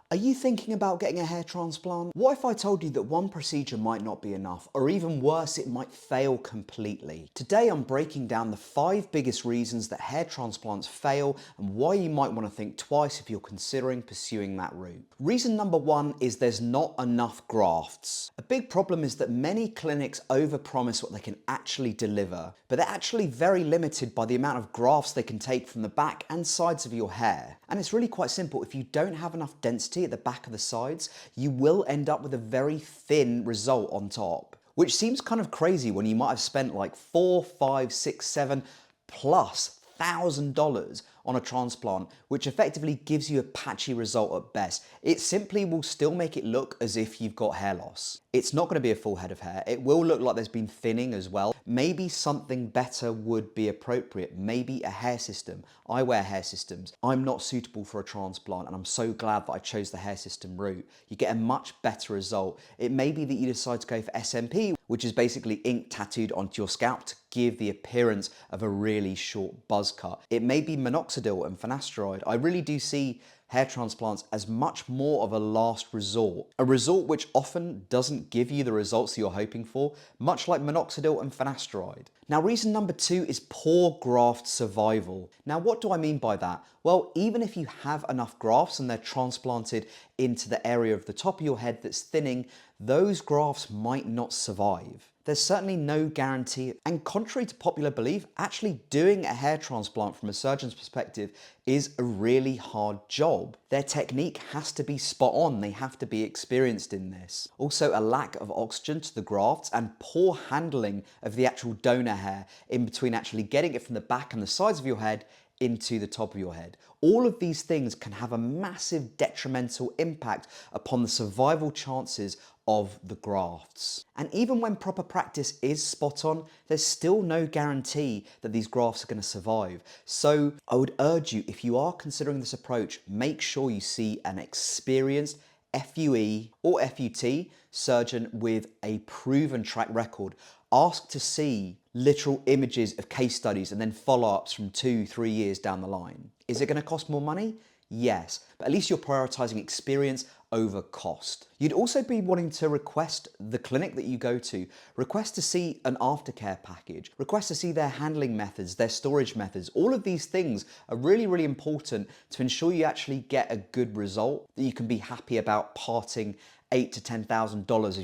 Are you thinking about getting a hair transplant? What if I told you that one procedure might not be enough, or even worse, it might fail completely? Today I'm breaking down the 5 biggest reasons that hair transplants fail and why you might want to think twice if you're considering pursuing that route. Reason number 1 is there's not enough grafts. A big problem is that many clinics overpromise what they can actually deliver, but they're actually very limited by the amount of grafts they can take from the back and sides of your hair. And it's really quite simple. If you don't have enough density at the back of the sides, you will end up with a very thin result on top, which seems kind of crazy when you might have spent like 4, 5, 6, 7 plus $1,000 on a transplant, which effectively gives you a patchy result at best. It simply will still make it look as if you've got hair loss. It's not going to be a full head of hair. It will look like there's been thinning as well. Maybe something better would be appropriate. Maybe a hair system. I wear hair systems. I'm not suitable for a transplant, and I'm so glad that I chose the hair system route. You get a much better result. It may be that you decide to go for SMP, which is basically ink tattooed onto your scalp to give the appearance of a really short buzz cut. It may be minoxidil and finasteride. I really do see hair transplants as much more of a last resort. A resort which often doesn't give you the results you're hoping for, much like minoxidil and finasteride. Now, reason number 2 is poor graft survival. Now, what do I mean by that? Well, even if you have enough grafts and they're transplanted into the area of the top of your head that's thinning, those grafts might not survive. There's certainly no guarantee, and contrary to popular belief, actually doing a hair transplant from a surgeon's perspective is a really hard job. Their technique has to be spot on, they have to be experienced in this. Also, a lack of oxygen to the grafts and poor handling of the actual donor hair in between actually getting it from the back and the sides of your head into the top of your head. All of these things can have a massive detrimental impact upon the survival chances of the grafts. And even when proper practice is spot on, there's still no guarantee that these grafts are going to survive. So I would urge you, if you are considering this approach, make sure you see an experienced FUE or FUT surgeon with a proven track record. Ask to see literal images of case studies and then follow-ups from 2-3 years down the line. Is it going to cost more money? Yes, but at least you're prioritizing experience over cost. You'd also be wanting to request the clinic that you go to, request to see an aftercare package, request to see their handling methods, their storage methods. All of these things are really, really important to ensure you actually get a good result, that you can be happy about parting $8,000 to $10,000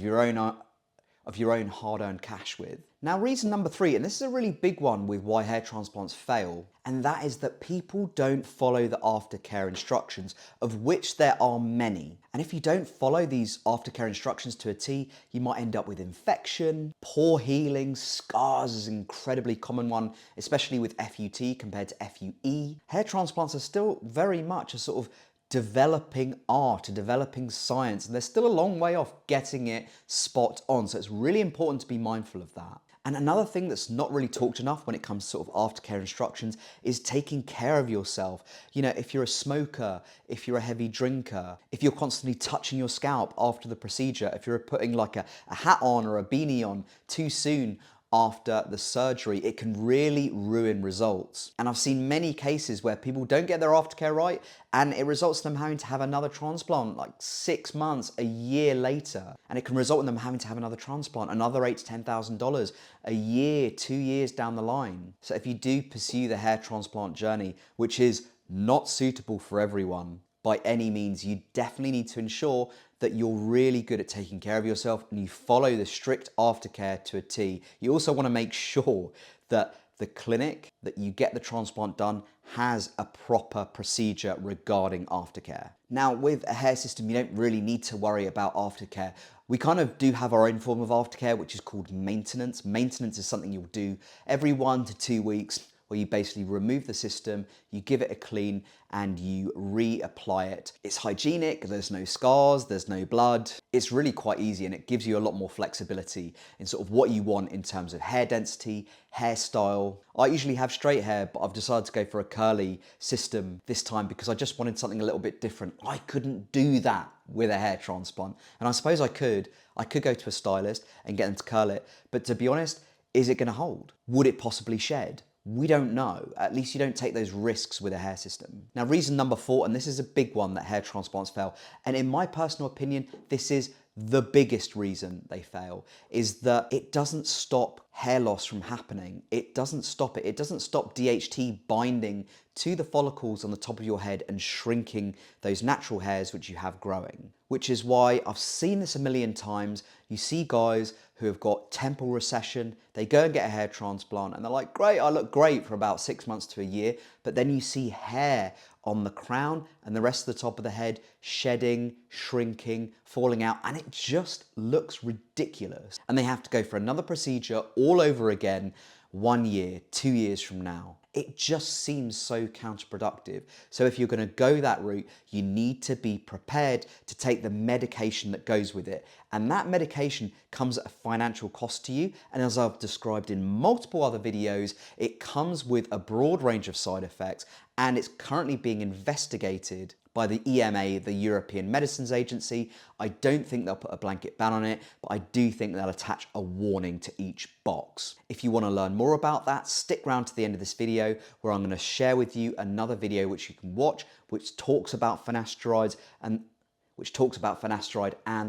of your own hard-earned cash with. Now, reason number 3, and this is a really big one with why hair transplants fail, and that is that people don't follow the aftercare instructions, of which there are many. And if you don't follow these aftercare instructions to a T, you might end up with infection, poor healing, scars is an incredibly common one, especially with FUT compared to FUE. Hair transplants are still very much a sort of developing art, a developing science, and they're still a long way off getting it spot on. So it's really important to be mindful of that. And another thing that's not really talked enough when it comes to sort of aftercare instructions is taking care of yourself. You know, if you're a smoker, if you're a heavy drinker, if you're constantly touching your scalp after the procedure, if you're putting like a hat on or a beanie on too soon after the surgery, it can really ruin results. And I've seen many cases where people don't get their aftercare right and it results in them having to have another transplant like 6 months, a year later. And it can result in them having to have another transplant, another $8,000 to $10,000 a year, 2 years down the line. So if you do pursue the hair transplant journey, which is not suitable for everyone by any means, you definitely need to ensure that you're really good at taking care of yourself and you follow the strict aftercare to a T. You also want to make sure that the clinic that you get the transplant done has a proper procedure regarding aftercare. Now, with a hair system, you don't really need to worry about aftercare. We kind of do have our own form of aftercare, which is called maintenance. Maintenance is something you'll do every 1 to 2 weeks, where you basically remove the system, you give it a clean, and you reapply it. It's hygienic, there's no scars, there's no blood. It's really quite easy and it gives you a lot more flexibility in sort of what you want in terms of hair density, hairstyle. I usually have straight hair, but I've decided to go for a curly system this time because I just wanted something a little bit different. I couldn't do that with a hair transplant. And I suppose I could go to a stylist and get them to curl it, but to be honest, is it gonna hold? Would it possibly shed? We don't know. At least you don't take those risks with a hair system. Now, reason number 4, and this is a big one that hair transplants fail, and in my personal opinion, this is the biggest reason they fail, is that it doesn't stop hair loss from happening. It doesn't stop it. It doesn't stop DHT binding to the follicles on the top of your head and shrinking those natural hairs which you have growing. Which is why I've seen this a million times. You see guys who have got temple recession, they go and get a hair transplant and they're like, great, I look great for about 6 months to a year, but then you see hair on the crown and the rest of the top of the head shedding, shrinking, falling out, and it just looks ridiculous. And they have to go for another procedure all over again 1 year, 2 years from now. It just seems so counterproductive. So if you're going to go that route, you need to be prepared to take the medication that goes with it. And that medication comes at a financial cost to you. And as I've described in multiple other videos, it comes with a broad range of side effects, and it's currently being investigated by the EMA, the European Medicines Agency. I don't think they'll put a blanket ban on it, but I do think they'll attach a warning to each box. If you want to learn more about that, stick around to the end of this video where I'm going to share with you another video which you can watch, which talks about finasteride and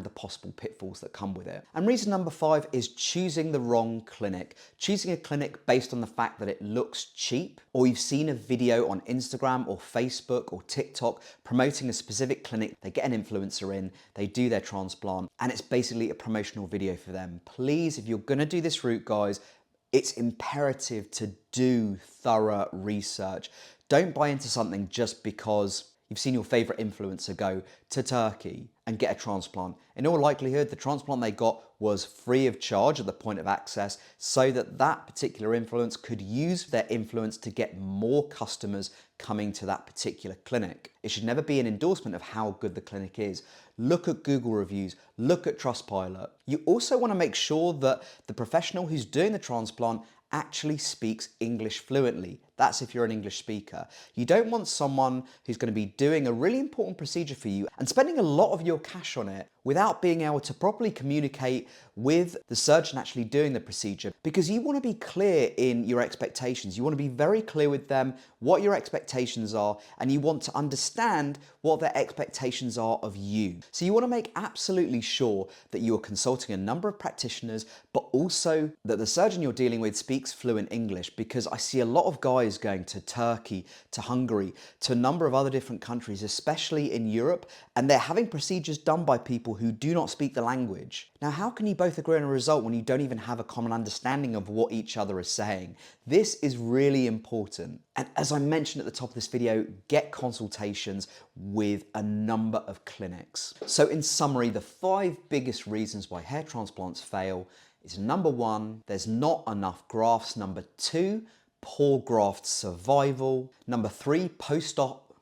the possible pitfalls that come with it. And reason number 5 is choosing the wrong clinic. Choosing a clinic based on the fact that it looks cheap, or you've seen a video on Instagram or Facebook or TikTok promoting a specific clinic. They get an influencer in, they do their transplant, and it's basically a promotional video for them. Please, if you're gonna do this route, guys, it's imperative to do thorough research. Don't buy into something just because you've seen your favorite influencer go to Turkey and get a transplant. In all likelihood, the transplant they got was free of charge at the point of access, so that that particular influence could use their influence to get more customers coming to that particular clinic. It should never be an endorsement of how good the clinic is. Look at Google reviews, look at Trustpilot. You also want to make sure that the professional who's doing the transplant actually speaks English fluently. That's if you're an English speaker. You don't want someone who's going to be doing a really important procedure for you and spending a lot of your cash on it without being able to properly communicate with the surgeon actually doing the procedure, because you want to be clear in your expectations. You want to be very clear with them what your expectations are, and you want to understand what their expectations are of you. So you want to make absolutely sure that you are consulting a number of practitioners, but also that the surgeon you're dealing with speaks fluent English, because I see a lot of guys going to Turkey, to Hungary, to a number of other different countries, especially in Europe, and they're having procedures done by people who do not speak the language. Now, how can you both agree on a result when you don't even have a common understanding of what each other is saying? This is really important. And as I mentioned at the top of this video, get consultations with a number of clinics. So in summary, the 5 biggest reasons why hair transplants fail is: number 1, there's not enough grafts. Number 2, poor graft survival. Number 3, post-op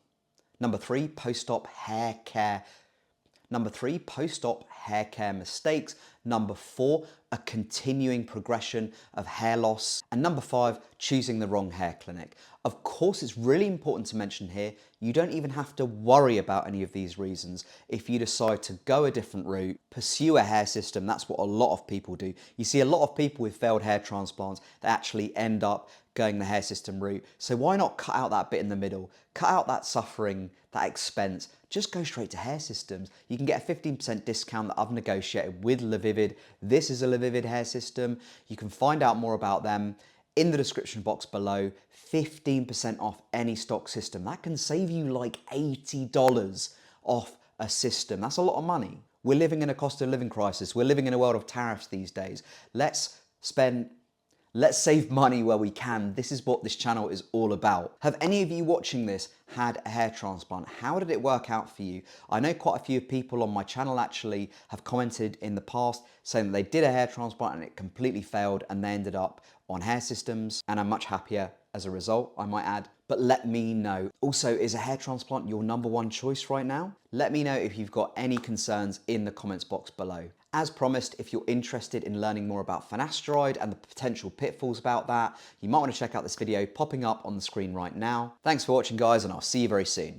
hair care. Number 3, post-op hair care mistakes. Number 4, a continuing progression of hair loss. And number 5, choosing the wrong hair clinic. Of course, it's really important to mention here, you don't even have to worry about any of these reasons. If you decide to go a different route, pursue a hair system, that's what a lot of people do. You see a lot of people with failed hair transplants that actually end up going the hair system route. So why not cut out that bit in the middle? Cut out that suffering, that expense. Just go straight to hair systems. You can get a 15% discount that I've negotiated with LaVivid. This is a LaVivid hair system. You can find out more about them in the description box below. 15% off any stock system. That can save you like $80 off a system. That's a lot of money. We're living in a cost of living crisis. We're living in a world of tariffs these days. Let's save money where we can. This is what this channel is all about. Have any of you watching this had a hair transplant? How did it work out for you? I know quite a few people on my channel actually have commented in the past saying that they did a hair transplant and it completely failed and they ended up on hair systems, and I'm much happier as a result, I might add. But let me know. Also, is a hair transplant your number 1 choice right now? Let me know if you've got any concerns in the comments box below. As promised, if you're interested in learning more about finasteride and the potential pitfalls about that, you might want to check out this video popping up on the screen right now. Thanks for watching, guys, and I'll see you very soon.